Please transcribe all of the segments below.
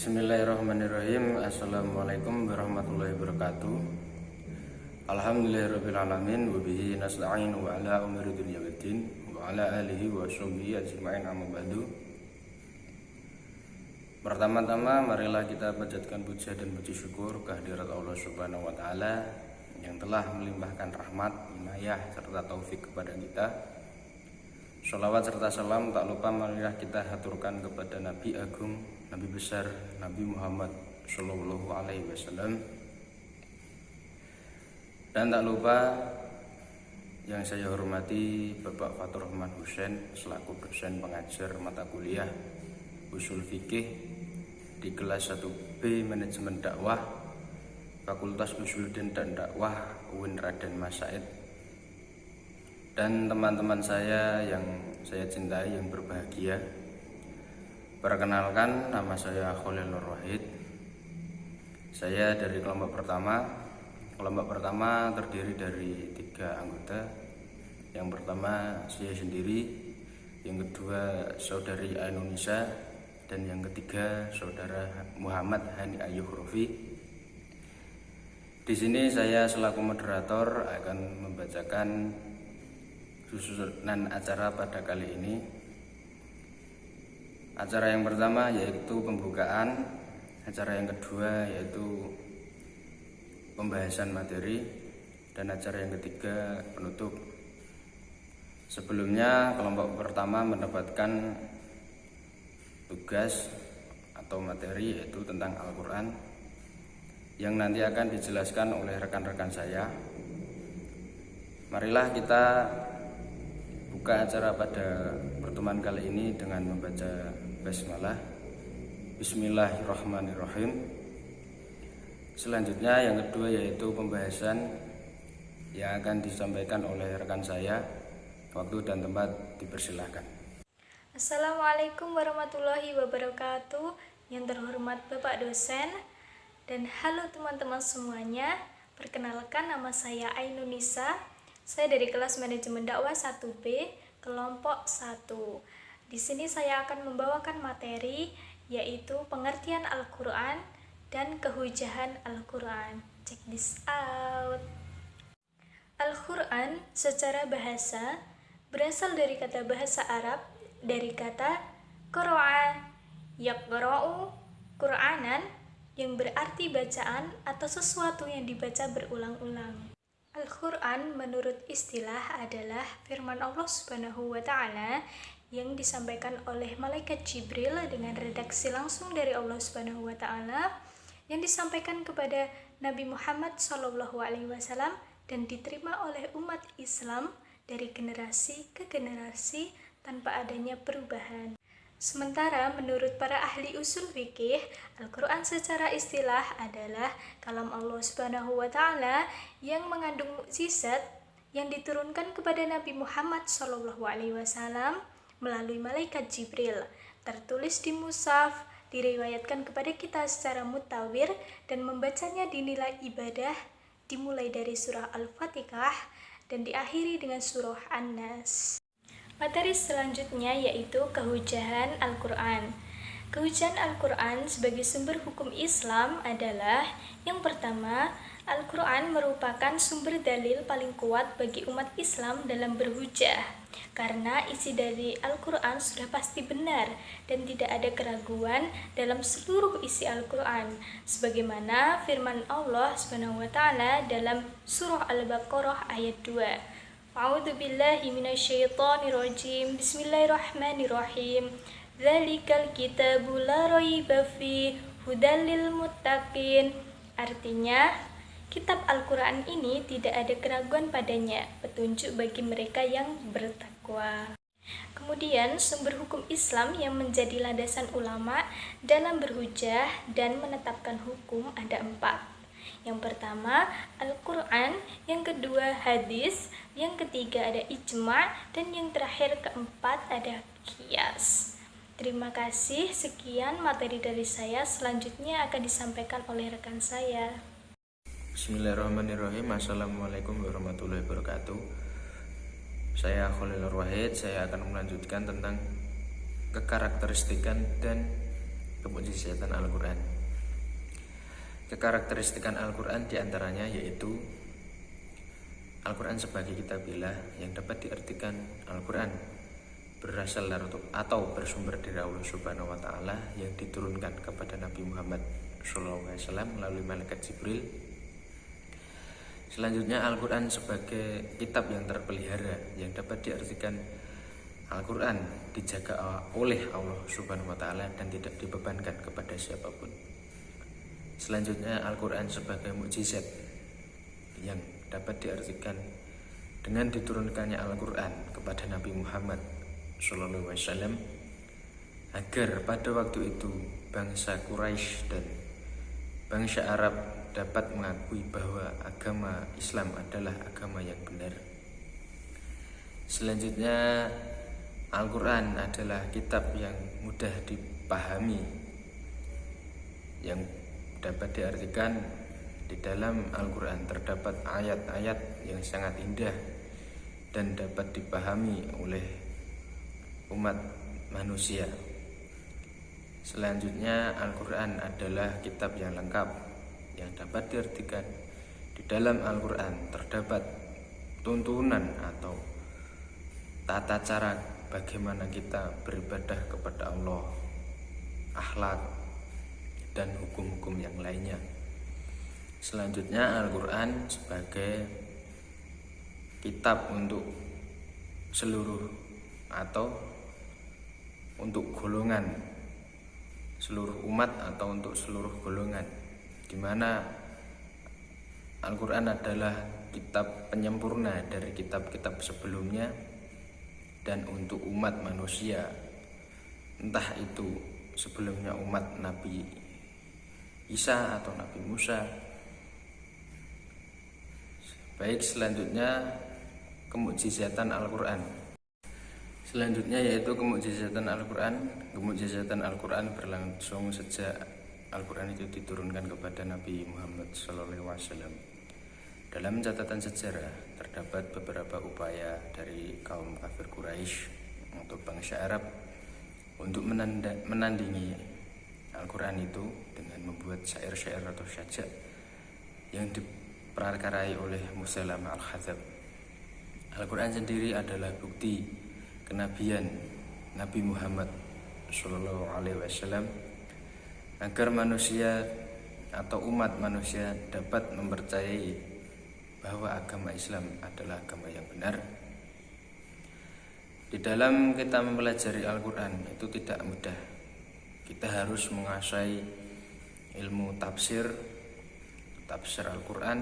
Bismillahirrahmanirrahim. Assalamualaikum warahmatullahi wabarakatuh. Alhamdulillahirrabbilalamin. Wabihi nasta'in wa ala umuri dunya waddin wa ala alihi wa sahbihi ajma'in, amma ba'du. Pertama-tama marilah kita panjatkan puja dan puji syukur kehadirat Allah Subhanahu wa taala yang telah melimpahkan rahmat, inayah serta taufik kepada kita. Sholawat serta salam tak lupa marilah kita haturkan kepada Nabi Agung, Nabi besar, Nabi Muhammad Sallallahu Alaihi Wasallam. Dan tak lupa yang saya hormati Bapak Fatur Rahman Husain selaku dosen pengajar mata kuliah Usul Fikih di kelas 1B Manajemen Dakwah Fakultas Usuluddin dan Dakwah UIN Raden Mas Said. Dan teman-teman saya yang saya cintai, yang berbahagia, perkenalkan, nama saya Khalil Nur Wahid. Saya dari kelompok pertama. Kelompok pertama terdiri dari 3 anggota. Yang pertama saya sendiri, yang kedua saudari Ainunisa, dan yang ketiga saudara Muhammad Hani Ayuh Rofi. Di sini saya selaku moderator akan membacakan susunan acara pada kali ini. Acara yang pertama yaitu pembukaan, acara yang kedua yaitu pembahasan materi, dan acara yang ketiga penutup. Sebelumnya kelompok pertama mendapatkan tugas atau materi yaitu tentang Al-Quran yang nanti akan dijelaskan oleh rekan-rekan saya. Marilah kita buka acara pada pertemuan kali ini dengan membaca basmalah. Bismillahirrahmanirrahim. Selanjutnya yang kedua yaitu pembahasan yang akan disampaikan oleh rekan saya. Waktu dan tempat dipersilahkan. Assalamualaikum warahmatullahi wabarakatuh. Yang terhormat Bapak dosen dan halo teman-teman semuanya. Perkenalkan, nama saya Ainunisa. Saya dari kelas Manajemen Dakwah 1B, kelompok 1. Di sini saya akan membawakan materi yaitu pengertian Al-Quran dan kehujahan Al-Quran. Check this out. Al-Quran secara bahasa berasal dari kata bahasa Arab, dari kata qara'a, yaqra'u, Qur'anan, yang berarti bacaan atau sesuatu yang dibaca berulang-ulang. Al-Quran menurut istilah adalah firman Allah Subhanahu wa Ta'ala yang disampaikan oleh malaikat Jibril dengan redaksi langsung dari Allah Subhanahu wa Ta'ala, yang disampaikan kepada Nabi Muhammad SAW dan diterima oleh umat Islam dari generasi ke generasi tanpa adanya perubahan. Sementara menurut para ahli usul fikih, Al-Quran secara istilah adalah kalam Allah Subhanahu wa Ta'ala yang mengandung mukjizat yang diturunkan kepada Nabi Muhammad SAW melalui malaikat Jibril, tertulis di mushaf, diriwayatkan kepada kita secara mutawir, dan membacanya dinilai ibadah dimulai dari surah Al-Fatihah dan diakhiri dengan surah An-Nas. Materi selanjutnya yaitu kehujahan Al-Quran. Kehujahan Al-Quran sebagai sumber hukum Islam adalah yang pertama, Al-Quran merupakan sumber dalil paling kuat bagi umat Islam dalam berhujah, karena isi dari Al-Quran sudah pasti benar dan tidak ada keraguan dalam seluruh isi Al-Quran, sebagaimana firman Allah SWT dalam surah Al-Baqarah ayat 2. A'udzu billahi minasyaitonir rajim. Bismillahirrahmanirrahim. Dzalikal kitabu la raiba fi hudal lil muttaqin. Artinya, kitab Al-Quran ini tidak ada keraguan padanya, petunjuk bagi mereka yang bertakwa. Kemudian sumber hukum Islam yang menjadi landasan ulama dalam berhujah dan menetapkan hukum ada 4. Yang pertama Al-Quran, yang kedua hadis, yang ketiga ada ijma', dan yang terakhir keempat ada qiyas. Terima kasih, sekian materi dari saya. Selanjutnya akan disampaikan oleh rekan saya. Bismillahirrahmanirrahim. Assalamualaikum warahmatullahi wabarakatuh. Saya Khalil Nur Wahid. Saya akan melanjutkan tentang kekarakteristikan dan kemukjizatan Al-Quran. Kekarakteristikan Al-Quran diantaranya yaitu Al-Quran sebagai kitabillah yang dapat diartikan Al-Quran berasal atau bersumber dari Allah Subhanahu wa Ta'ala yang diturunkan kepada Nabi Muhammad SAW melalui malaikat Jibril. Selanjutnya Al-Quran sebagai kitab yang terpelihara yang dapat diartikan Al-Quran dijaga oleh Allah Subhanahu wa Ta'ala dan tidak dibebankan kepada siapapun. Selanjutnya Al-Quran sebagai mukjizat yang dapat diartikan dengan diturunkannya Al-Quran kepada Nabi Muhammad SAW agar pada waktu itu bangsa Quraisy dan bangsa Arab dapat mengakui bahwa agama Islam adalah agama yang benar. Selanjutnya Al-Quran adalah kitab yang mudah dipahami yang dapat diartikan di dalam Al-Quran terdapat ayat-ayat yang sangat indah dan dapat dipahami oleh umat manusia. Selanjutnya Al-Quran adalah kitab yang lengkap yang dapat diartikan di dalam Al-Quran terdapat tuntunan atau tata cara bagaimana kita beribadah kepada Allah, akhlak dan hukum-hukum yang lainnya. Selanjutnya Al-Quran sebagai kitab untuk seluruh atau untuk golongan seluruh umat atau untuk seluruh golongan, di mana Al-Quran adalah kitab penyempurna dari kitab-kitab sebelumnya dan untuk umat manusia, entah itu sebelumnya umat Nabi Isa atau Nabi Musa. Baik, selanjutnya kemukjizatan Al-Quran. Selanjutnya yaitu kemukjizatan Al-Quran. Kemukjizatan Al-Quran berlangsung sejak Al-Quran itu diturunkan kepada Nabi Muhammad SAW. Dalam catatan sejarah terdapat beberapa upaya dari kaum kafir Quraisy atau bangsa Arab untuk menandingi Al-Quran itu dengan membuat syair-syair atau syajak yang diperakarai oleh Musailamah Al-Kadzab. Al-Quran sendiri adalah bukti kenabian Nabi Muhammad SAW agar manusia atau umat manusia dapat mempercayai bahwa agama Islam adalah agama yang benar. Di dalam kita mempelajari Al-Quran itu tidak mudah. Kita harus menguasai ilmu tafsir Al-Quran,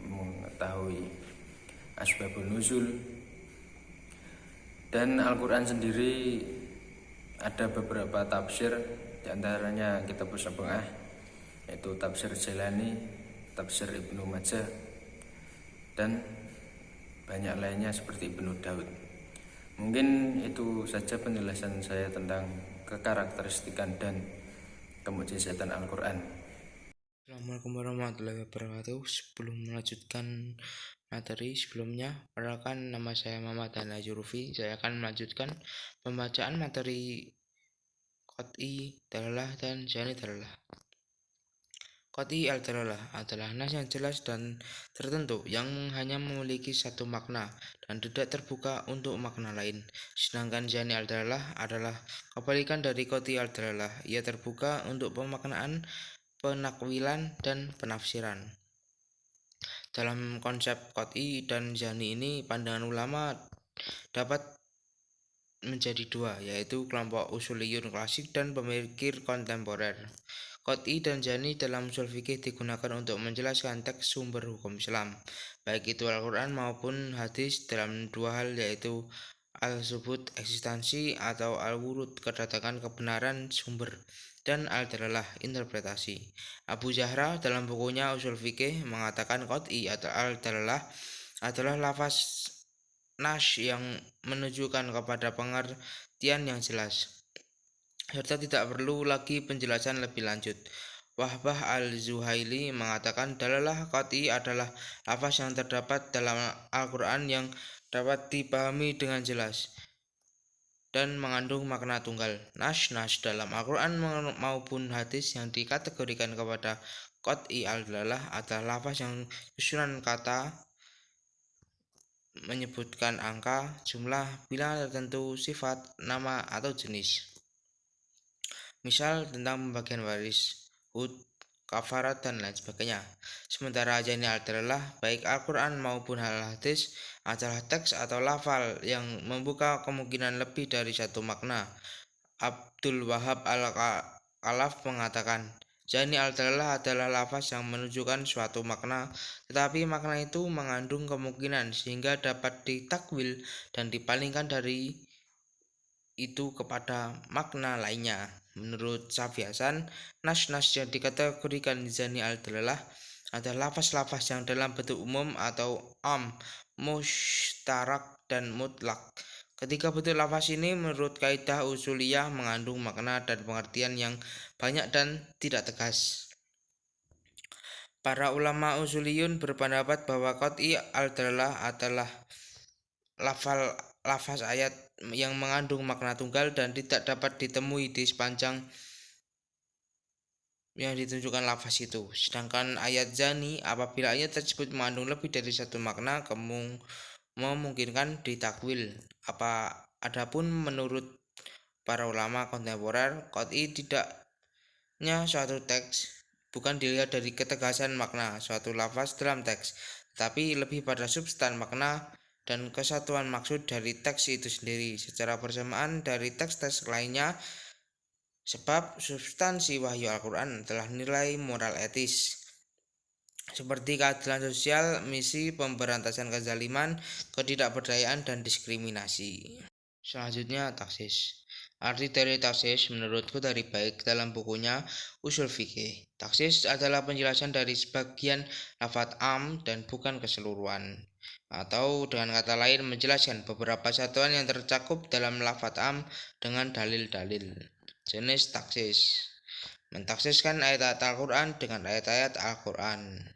mengetahui asbabun nuzul. Dan Al-Quran sendiri ada beberapa tafsir, diantaranya kitab Sab'ah, yaitu tafsir Jalani, tafsir Ibnu Majah, dan banyak lainnya seperti Ibnu Daud. Mungkin itu saja penjelasan saya tentang kekarakteristikan dan kemukjizatan Al-Quran. Assalamualaikum warahmatullahi wabarakatuh. Sebelum melanjutkan materi sebelumnya, perkenalkan nama saya Muhammad Dana Jurufi. Saya akan melanjutkan pembacaan materi Qat'i, Dalalah, dan Jani Dalalah. Qat'i al-Dalalah adalah nas yang jelas dan tertentu yang hanya memiliki satu makna dan tidak terbuka untuk makna lain. Sedangkan Jani al-Dalalah adalah kebalikan dari Qat'i al-Dalalah. Ia terbuka untuk pemaknaan, penakwilan, dan penafsiran. Dalam konsep Qat'i dan Jani ini, pandangan ulama dapat menjadi dua, yaitu kelompok usuliyun klasik dan pemikir kontemporer. Qat'i dan Jani dalam usul fikih digunakan untuk menjelaskan teks sumber hukum Islam, baik itu Al-Quran maupun hadis, dalam dua hal, yaitu al-subut eksistensi atau al-wurud kedatangan kebenaran sumber, dan al-dalalah interpretasi. Abu Zahra dalam bukunya Usul Fikih mengatakan Qat'i atau al-dalalah adalah lafaz nas yang menunjukkan kepada pengertian yang jelas, serta tidak perlu lagi penjelasan lebih lanjut. Wahbah al-Zuhaili mengatakan dalalah Qat'i adalah lafaz yang terdapat dalam Al-Quran yang dapat dipahami dengan jelas dan mengandung makna tunggal. Nas dalam Al-Quran maupun hadis yang dikategorikan kepada qat'i adalah lafaz yang susunan kata menyebutkan angka, jumlah, bilangan tertentu, sifat, nama, atau jenis. Misal tentang pembagian waris, hud, kafarat, dan lain sebagainya. Sementara jani adalah baik Al-Quran maupun hadis adalah teks atau lafal yang membuka kemungkinan lebih dari satu makna. Abdul Wahab Al-Khalaf mengatakan, jani adalah lafaz yang menunjukkan suatu makna, tetapi makna itu mengandung kemungkinan sehingga dapat ditakwil dan dipalingkan dari itu kepada makna lainnya. Menurut Syafi'i Hasan, nas yang dikategorikan jani adalah lafaz-lafaz yang dalam bentuk umum atau am, mustarak, dan mutlak. Ketiga bentuk lafaz ini menurut kaidah usuliyah mengandung makna dan pengertian yang banyak dan tidak tegas. Para ulama usuliyun berpendapat bahwa qat'i adalah lafaz ayat yang mengandung makna tunggal dan tidak dapat ditemui di sepanjang yang ditunjukkan lafaz itu. Sedangkan ayat zani, apabila ayat tersebut mengandung lebih dari satu makna, memungkinkan ditakwil. Adapun menurut para ulama kontemporer, qat'i tidaknya suatu teks bukan dilihat dari ketegasan makna suatu lafaz dalam teks, tetapi lebih pada substan makna dan kesatuan maksud dari teks itu sendiri secara bersamaan dari teks-teks lainnya. Sebab substansi wahyu Al-Quran adalah nilai moral etis seperti keadilan sosial, misi pemberantasan kezaliman, ketidakberdayaan, dan diskriminasi. Selanjutnya, taksis. Arti dari taksis menurutku dari baik dalam bukunya Usul Fikih. Taksis adalah penjelasan dari sebagian lafaz am dan bukan keseluruhan. Atau dengan kata lain menjelaskan beberapa satuan yang tercakup dalam lafaz am dengan dalil-dalil. Jenis taksis. Mentaksiskan ayat-ayat Al-Quran dengan ayat-ayat Al-Quran.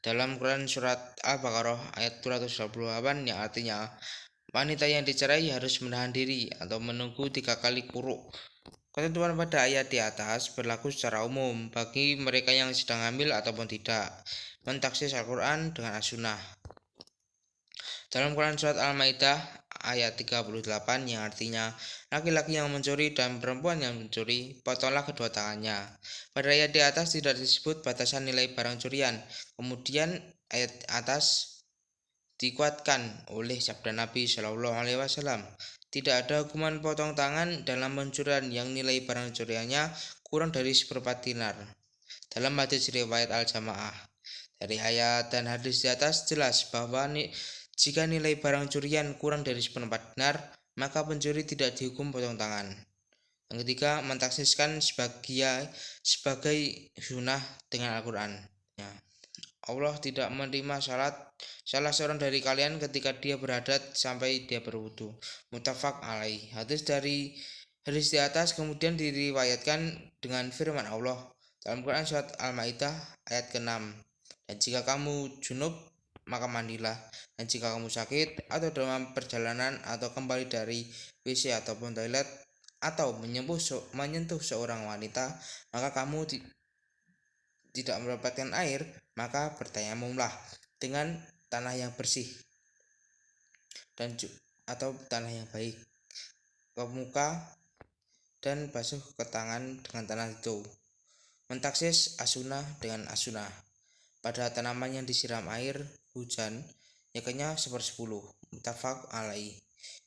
Dalam Quran surat Al-Baqarah ayat 228 yang artinya wanita yang dicerai harus menahan diri atau menunggu 3 kali quru. Ketentuan pada ayat di atas berlaku secara umum bagi mereka yang sedang hamil ataupun tidak. Mentaksis Al-Quran dengan as-sunnah. Dalam Quran surat Al-Maidah ayat 38 yang artinya laki-laki yang mencuri dan perempuan yang mencuri, potonglah kedua tangannya. Pada ayat di atas tidak disebut batasan nilai barang curian. Kemudian ayat atas dikuatkan oleh sabda Nabi Shallallahu Alaihi Wasallam. Tidak ada hukuman potong tangan dalam pencurian yang nilai barang curiannya kurang dari seperempat dinar. Dalam hadis riwayat Al-Jamaah. Dari ayat dan hadis di atas jelas bahwa jika nilai barang curian kurang dari seperempat dinar, maka pencuri tidak dihukum potong tangan. Yang ketiga, mentaksiskan sebagai sunnah dengan Al-Quran. Allah tidak menerima salah seorang dari kalian ketika dia berhadat sampai dia berwudu. Muttafaq alaih. Hadis di atas kemudian diriwayatkan dengan firman Allah dalam Quran surat Al-Maidah ayat ke-6. Dan jika kamu junub, maka mandilah. Dan jika kamu sakit atau dalam perjalanan atau kembali dari WC ataupun toilet atau menyentuh seorang wanita, maka kamu tidak mendapatkan air, maka bertayamumlah dengan tanah yang bersih atau tanah yang baik ke muka dan basuh ke tangan dengan tanah itu. Mentaksis as-sunnah dengan as-sunnah. Pada tanaman yang disiram air hujan, yaknya 1/10. Muttafaq alaih.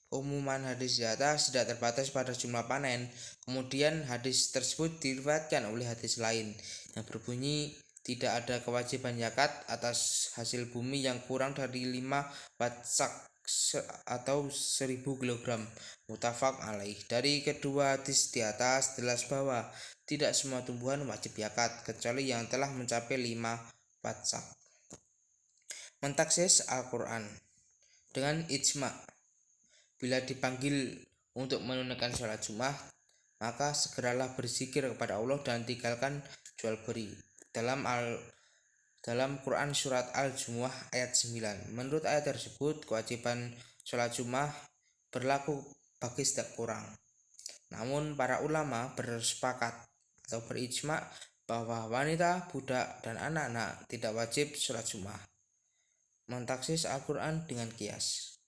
Umuman hadis di atas tidak terbatas pada jumlah panen. Kemudian hadis tersebut diriwayatkan oleh hadis lain yang berbunyi tidak ada kewajiban zakat atas hasil bumi yang kurang dari 5 watsak atau 1000 kg. Muttafaq alaih. Dari kedua hadis di atas jelas bahwa tidak semua tumbuhan wajib zakat kecuali yang telah mencapai 5 watsak. Mentaksis Al-Quran dengan ijma. Bila dipanggil untuk menunaikan sholat Jumat, maka segeralah berzikir kepada Allah dan tinggalkan jual beli. Dalam Quran surat Al-Jumu'ah ayat 9. Menurut ayat tersebut, kewajiban sholat Jumat berlaku bagi setiap orang. Namun para ulama bersepakat atau berijma bahwa wanita, budak, dan anak-anak tidak wajib sholat Jumat. Mentaksis Al-Quran dengan kias.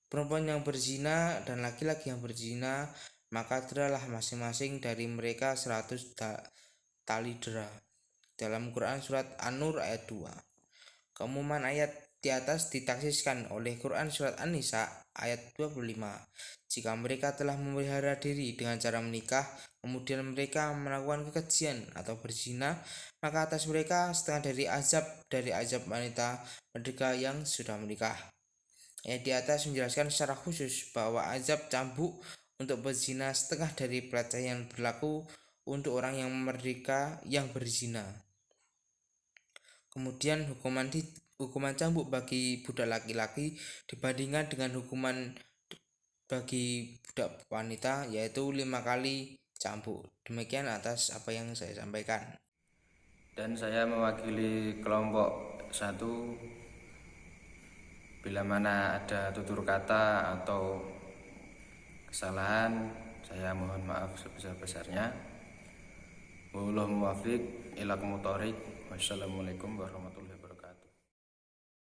Perempuan yang berzina dan laki-laki yang berzina, maka deralah masing-masing dari mereka 100 tali dera. Dalam Quran surat An-Nur ayat 2. Keumuman ayat di atas ditaksiskan oleh Quran surat An-Nisa ayat 25. Jika mereka telah memelihara diri dengan cara menikah, kemudian mereka melakukan kekejian atau berzina, maka atas mereka setengah dari azab wanita mereka yang sudah menikah. Ayat di atas menjelaskan secara khusus bahwa azab cambuk untuk berzina setengah dari pelecehan berlaku untuk orang yang merdeka yang berzina. Kemudian hukuman cambuk bagi budak laki-laki dibandingkan dengan hukuman bagi budak wanita, yaitu 5 kali cambuk. Demikian atas apa yang saya sampaikan. Dan saya mewakili kelompok 1. Bila mana ada tutur kata atau kesalahan, saya mohon maaf sebesar-besarnya. Wallahu muwaffiq ila aqwamit thoriq. Wassalamualaikum warahmatullahi wabarakatuh.